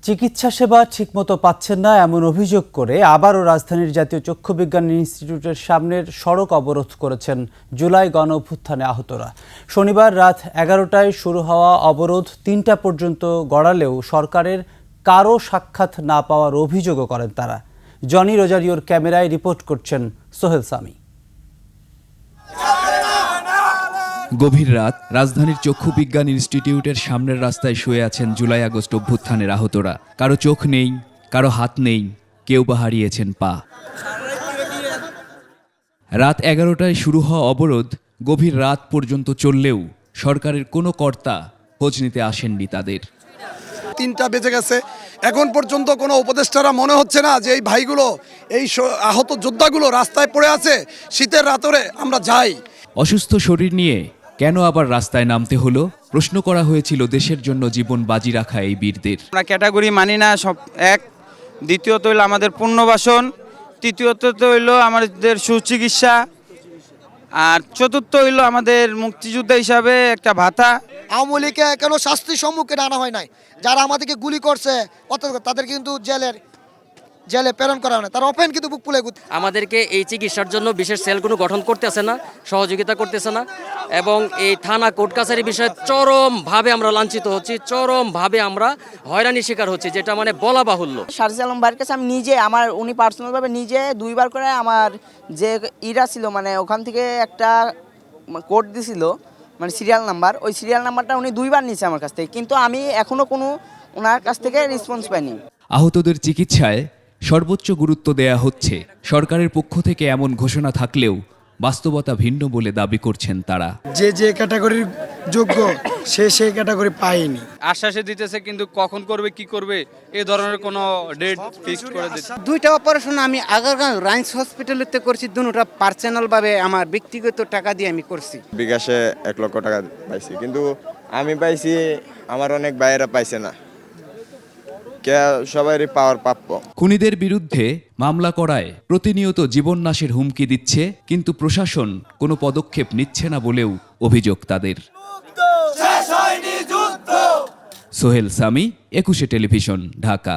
চিকিৎসা সেবা ঠিকমতো পাচ্ছেন না এমন অভিযোগ করে আবারও রাজধানীর জাতীয় চক্ষু বিজ্ঞান ইনস্টিটিউটের সামনের সড়ক অবরোধ করেছেন জুলাই গণ অভ্যুত্থানে আহতরা। শনিবার রাত 11টায় শুরু হওয়া অবরোধ 3টা পর্যন্ত গড়ালেও সরকারের কারো সাক্ষাৎ না পাওয়ার অভিযোগও করেন তারা। জনি রোজারিওর ক্যামেরায় রিপোর্ট করছেন সোহেল সামি। গভীর রাত, রাজধানীর চক্ষু বিজ্ঞান ইনস্টিটিউটের সামনের রাস্তায় শুয়ে আছেন জুলাই আগস্ট অভ্যুত্থানের আহতরা। কারো চোখ নেই, কারো হাত নেই, কেউ বা হারিয়েছেন পা। রাত 11টায় শুরু হওয়া অবরোধ গভীর রাত পর্যন্ত চললেও সরকারের কোনো কর্তা খোঁজ নিতে আসেননি তাদের। 3টা বেজে গেছে, এখন পর্যন্ত কোনো উপদেষ্টারা মনে হচ্ছে না যে এই ভাইগুলো, এই আহত যোদ্ধাগুলো রাস্তায় পড়ে আছে। শীতের রাতরে আমরা যাই। অসুস্থ শরীর নিয়ে কেন আবার রাস্তায় নামতে হলো প্রশ্ন করা হয়েছিল দেশের জন্য জীবন বাজি রাখা এই বীরদের। আমরা ক্যাটাগরি মানি না। সব এক, দ্বিতীয়ত হইল আমাদের পুনর্বাসন, তৃতীয়ত হইল আমাদের সুচিকিৎসা, আর চতুর্থ হইল আমাদের মুক্তিযোদ্ধা হিসাবে একটা ভাতা। আওয়ামী লীগকে কেন শাস্তির সম্মুখীন আনা হয় নাই? যারা আমাদেরকে গুলি করছে তাদের কিন্তু জেলে প্রেরণ করা হয় না, তারা ওপেন কিন্তু বুক ফুলে। আমাদেরকে এই চিকিৎসার জন্য বিশেষ সেল কোনো গঠন করতেছে না, সহযোগিতা করতেছে না, এবং এই থানা কোর্ট কাছারি বিষয়ে চরমভাবে আমরা লাঞ্ছিত হচ্ছি, চরমভাবে আমরা হয়রানির শিকার হচ্ছি, যেটা মানে বলা বাহুল্য। শারজিল আলম ভাইয়ের কাছে আমি নিজে উনি পার্সোনালভাবে নিজে 2বার করে আমার যে ইরা ছিল, মানে ওখান থেকে একটা কোড দিছিল, মানে সিরিয়াল নাম্বার, ওই সিরিয়াল নাম্বারটা উনি 2বার নিয়েছে আমার কাছ থেকে, কিন্তু আমি এখনো কোনো ওনার কাছ থেকে রেসপন্স পাইনি। আহতদের চিকিৎসায় সর্বোচ্চ গুরুত্ব দেয়া হচ্ছে। সরকারের পক্ষ থেকে এমন ঘোষণা থাকলেও বাস্তবতা ভিন্ন বলে দাবি করছেন তারা। যে ক্যাটাগরির যোগ্য সেই ক্যাটাগরি পায়নি। আশ্বাসে দিতেছে, কিন্তু কখন করবে, কি করবে, এই ধরনের কোনো ডেট ফিক্সড করে দিচ্ছে। 2টা অপারেশন আমি আগারগাঁও রাইন্স হসপিটালেতে করছি, দুটোটা পার্সোনালভাবে আমার ব্যক্তিগত টাকা দিয়ে আমি করছি। বিকাশে 1 লক্ষ টাকা পাইছি, কিন্তু আমি পাইছি, আমার অনেক ভাইয়েরা পাইছে না। সবারই পাওয়ার প্রাপ্য। খুনিদের বিরুদ্ধে মামলা করায় প্রতিনিয়ত জীবন নাশের হুমকি দিচ্ছে, কিন্তু প্রশাসন কোনো পদক্ষেপ নিচ্ছে না বলেও অভিযোগ তাদের। সোহেল সামি, 21 টেলিভিশন, ঢাকা।